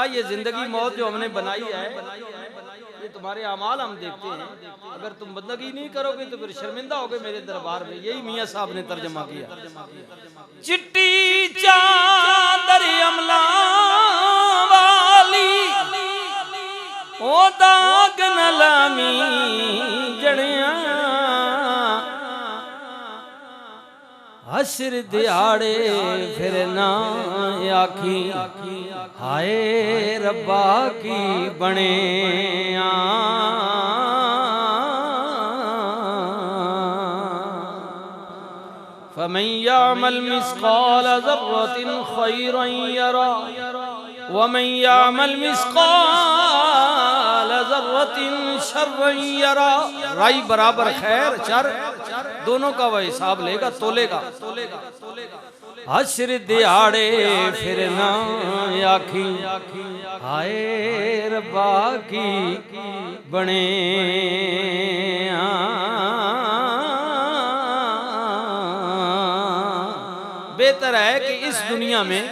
कहा ये जिंदगी मौत जो हमने बनाई है ये तुम्हारे अमाल हम देखते हैं, अगर तुम बंदगी नहीं करोगे तो फिर शर्मिंदा होगे मेरे दरबार में। यही मियाँ साहब ने तर्जमा किया। चिट्टी चादर अमला वाली ओ दाग न लामी जड़िया हसर दिहाड़े फिर ना आखी हाय रब्बा की बने फमन यामल मिस्काल ज़र्रतिन खैरन यरा वमन यामल मिस्काल ज़र्रतिन शर्रन यरा। राई बराबर खैर शर दोनों का वह हिसाब लेगा, तोलेगा। हश्र दिहाड़े फिर ना आखी हाय रब्बा की बने। बेहतर है कि इस दुनिया में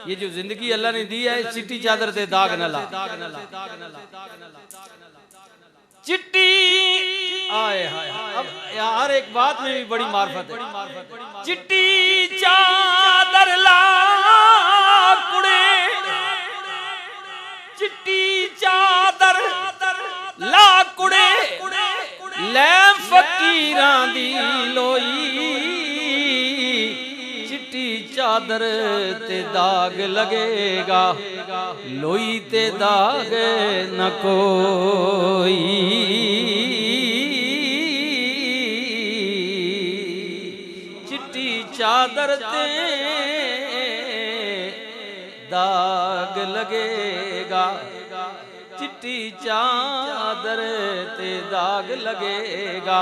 ये जो जिंदगी अल्लाह ने दी है चिट्टी चादर दे दाग न ला। चिट्टी आए हाय अब यार एक बात में भी बड़ी मार्फत है। चिट्टी चादर ला कुड़े चिट्टी चादर ला कुड़े ले फकीरां दी लोई चिट्टी चादर ते दाग लगेगा लोई ते दाग न कोई। चिट्टी चादर ते दाग लगेगा चिट्टी चादर ते दाग लगेगा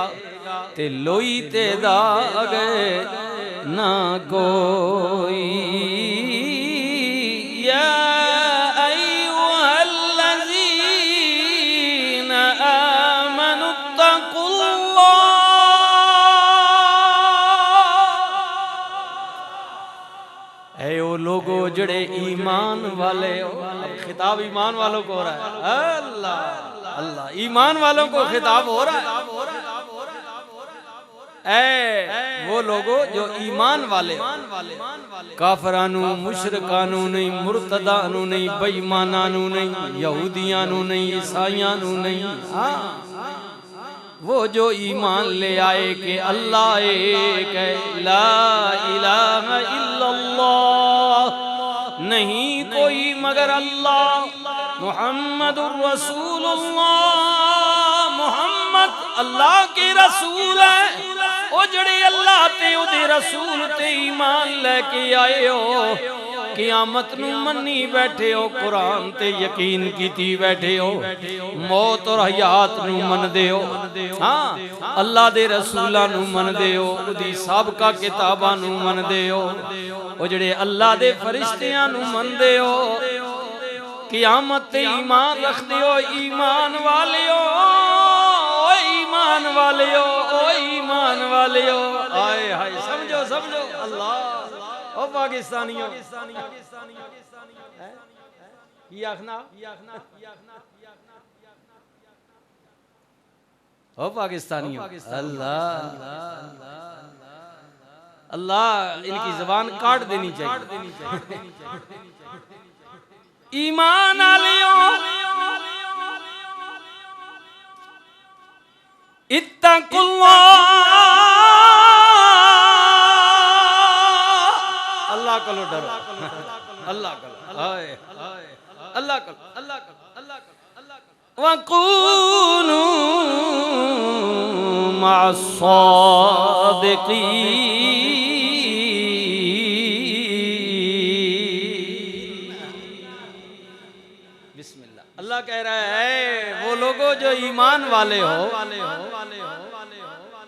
ते लोई ते दाग ना कोई। या अय्युहल्लज़ीना आमनु तक़ुल्लाह ऐ ओ लोगो जड़े ईमान वाले हो। अब खिताब ईमान वालों को हो रहा है। अल्लाह अल्लाह ईमान वालों को खिताब हो रहा है। वो लोगो जो ईमान वाले काफरानू मुशरकानू नहीं मुर्तदानू नहीं बेईमानानू नहीं यहूदियानू नहीं ईसाइयानू नहीं। हाँ वो जो ईमान ले आए कि अल्लाह एक है ला इलाहा इल्लल्लाह नहीं कोई मगर अल्लाह मुहम्मदुर रसूलुल्लाह मुहम्मद अल्लाह के रसूल है। ओ जड़े अल्लाह ते उदे रसूल ते ईमान लेके आए हो क़यामत नू मन्नी बैठे हो कुरान ते यकीन कीती बैठे हो मौत और हयात नू मनदे हो। हाँ अल्लाह दे रसूलां नू मनदे हो उदी साबका किताबां नू मनदे हो ओ जड़े अल्लाह दे फरिश्तियां नू मनदे हो क़यामत ते ईमान रखदे हो। ईमान वाले हो ईमान वाले हो ईमान वाले हो। आए हाय समझो समझो अल्लाह ओ पाकिस्तानियों की आखना ओ पाकिस्तानियों अल्लाह अल्लाह इनकी ज़बान काट देनी चाहिए। ईमान वालियों इत्तकुल्लाह अल्लाह को डरो अल्लाह को हाय अल्लाह को अल्लाह को अल्लाह को अल्लाह को वकूनू मअस्सादिकीन। बिस्मिल्लाह अल्लाह कह रहा है वो लोगों जो ईमान वाले हो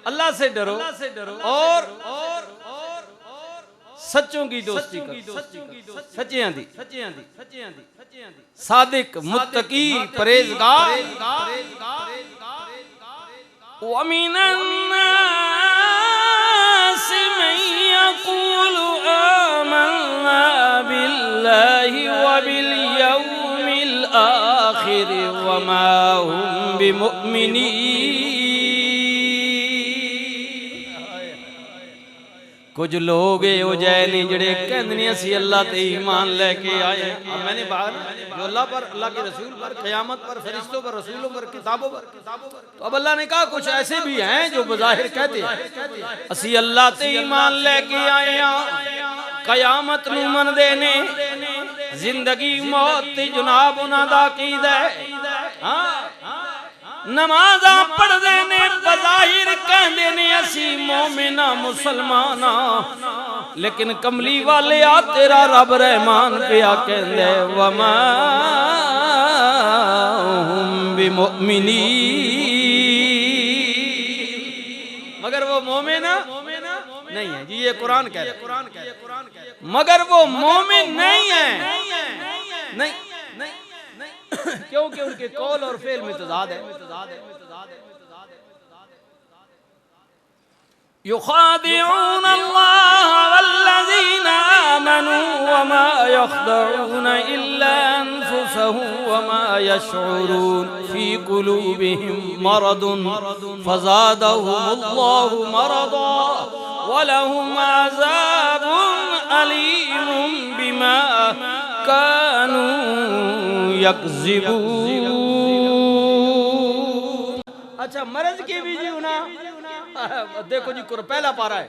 अल्लाह से डरो और सच्चों की दोस्ती करो सच्चियां दी सादिक मुत्तकी परहेजगार। वमिनन नास मन यक़ूलु आमन्ना बिल्लाह बिल्लाहि व बिल यौमिल आखिर व मा हुम बिमुमिनीन। कुछ लोग हो जाए ने जड़े कहते असी अल्लाह ते ईमान लेके आए। अब मैंने बाहर जो अल्लाह पर, अल्लाह के रसूल पर, क़यामत पर, फरिश्तों पर, रसूलों पर, किताबों पर, तो अब अल्लाह ने कहा कुछ ऐसे भी हैं जो बज़ाहिर कहते हैं असी अल्लाह ते ईमान लेके आए हैं, क़यामत नूं मनदे ने, जिंदगी मौत ते जनाब उन्हां दा अकीदा है। हाँ नमाज़ा पढ़दे ने, बज़ाहिर कहंदे ने असी मोमिना मुसलमाना, लेकिन कमली वाले आ तेरा रब रहमान पिया कहंदे वमा हुम बिमुमिनीन। मगर वो मोमिना नहीं है जी, ये कुरान कह रहा है, मगर वो मोमिन नहीं है। नहीं क्योंकि उनके कौल और फेल में तज़ाद है। युखादिऊन अल्लाह वल्लज़ीना आमनू वमा यख़दऊन इल्ला अनफुसहुम वमा यशऊरून फी कुलूबिहिम मरदुन फज़ादहुमुल्लाहु मरदा वलहुम अज़ाबुन अलीमुम बिमा कानू यकज़िबून। अच्छा मर्ज की भी जी ना देखो जी, पहला पारा है,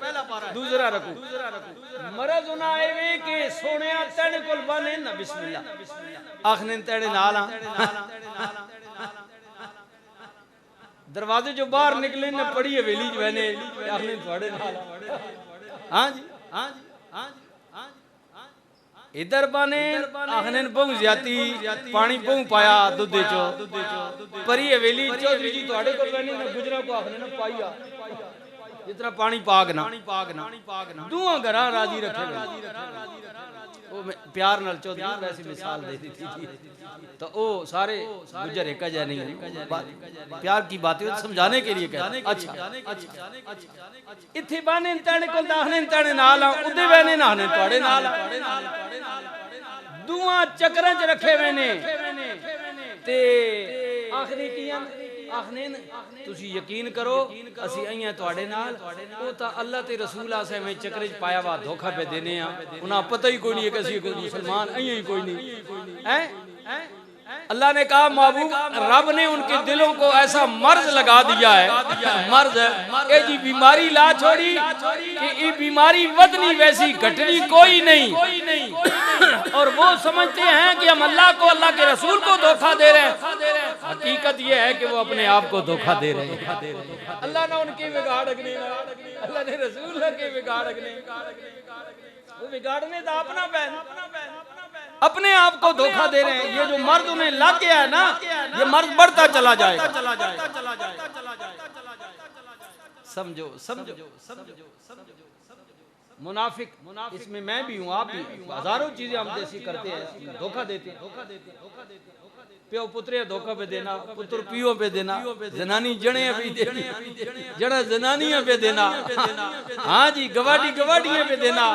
दूसरा रखो। मर्ज उना आए कि सोने तेरे कोल बने ना बिस्मिल्लाह आखने तेरे नाल दरवाजे जो बाहर निकले ने पड़ी हवेली जो मैंने आखने थोड़े नाल। हाँ जी हाँ जी हाँ जी इधर बने आखने बहु ज्यादा पानी बहु पाया दूध चो परी हवेली चौधरी जी थोड़े को बने ना गुजरा को आखने ना पाइया जितना पानी पागना दुआ घरा राजी रखे वो प्यार नाल चौधरी वैसी मिसाल दे दी थी तो वो सारे गुजर एक जै नहीं प्यार की बातें समझाने के लिए कहते। अच्छा इत्थे बाने तने को दाखने तने नाल उदे वेने नाने तोड़े नाल दुआ चक्रां च रखे वेने ते आखरी कियां आखने तुसी यकीन करो असी अइयां तुहाडे नाल ओ ता अल्लाह ते रसूल आसे में चक्कर च पाया वा धोखा पे देने आ उन्हें पता ही कोई नहीं है कि असी मुसलमान अइयां ही कोई नहीं है। अल्लाह ने कहा महबूब रब ने उनके दिलों को ऐसा मर्ज लगा दिया है, मर्ज ये जी बीमारी ला छोड़ी कि ये बीमारी वदनी वैसी घटनी कोई नहीं और वो समझते हैं कि हम अल्लाह को अल्लाह के रसूल को धोखा दे रहे हैं। हकीकत ये है कि वो अपने आप को धोखा दे रहे हैं। अल्लाह ने उनकी बिगाड़ने अल्लाह ने रसूल के बिगाड़ने वो बिगाड़ने तो अपना बहन अपने आप को धोखा दे रहे हैं। ये जो मर्द उन्हें लग गया है ना ये मर्द बढ़ता चला जाएगा। समझो समझो मुनाफिक इसमें मैं भी हूँ आप भी हजारों चीजें हम जैसी करते हैं धोखा देते हैं। प्यो पुत्रे धोखा पे देना पुत्र पियो पे देना जनानी जने पे देना जड़ा जनानियां पे देना हाँ जी गवाडी गवाडियां पे देना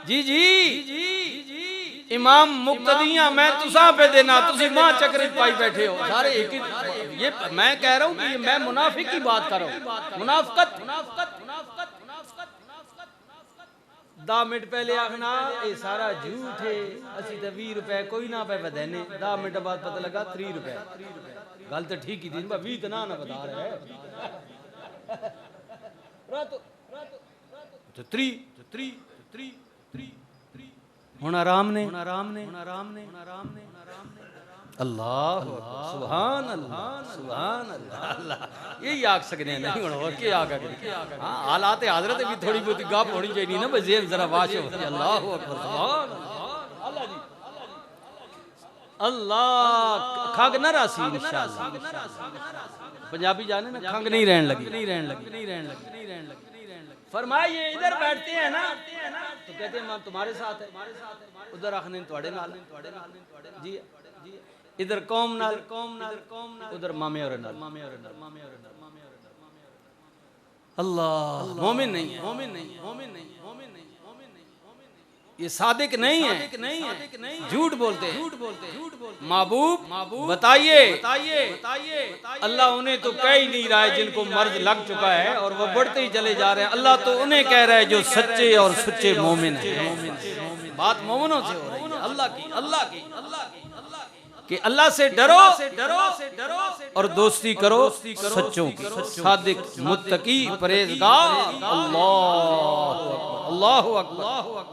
जी जी इमाम मुक्तदियां मैं तुसा पे देना तुसी मां चक्कर पाई बैठे हो सारे एक ही। ये मैं कह रहा हूँ कि मैं मुनाफिक की बात कर रहा हूँ। मुनाफकत 10 मिनट पहले आखना ये सारा झूठ है असी तो 20 रुपए कोई ना पे बदेने 10 मिनट बाद पता लगा 30 रुपए गल तो ठीक ही थी 20 तो ना बता रहे हुन आराम ने अल्लाह सुभान अल्लाह यही आख सकने नहीं हुन और के आख हां हालात हजरत भी थोड़ी बहुत गप होनी चाहिए ना बजेन जरा वाश हो अल्लाहु अकबर सुभान अल्लाह जी अल्लाह खंग ना रासी इंशाअल्लाह पंजाबी जाने ना खंग नहीं रहन लगी फरमाइए इधर बैठते हैं ना तो कहते हैं तुम्हारे साथ है उधर आखने तुम्हारे नाल जी इधर कौम नाल उधर मामे और नाल। अल्लाह मोमिन नहीं ये सादिक नहीं है, झूठ बोलते हैं। महबूब बताइए, अल्लाह उन्हें तो कह ही नहीं रहा है जिनको मर्ज लग चुका है और वो बढ़ते ही चले जा रहे हैं। अल्लाह तो उन्हें कह रहा है जो सच्चे और सच्चे मोमिन हैं। बात मोमिनों से हो रही है, अल्लाह की कि अल्लाह से डरो और दोस्ती करो सच्चों की, सादिक मुत्तकी परहेजगार। अल्लाह अकबर, अल्लाह अकबर।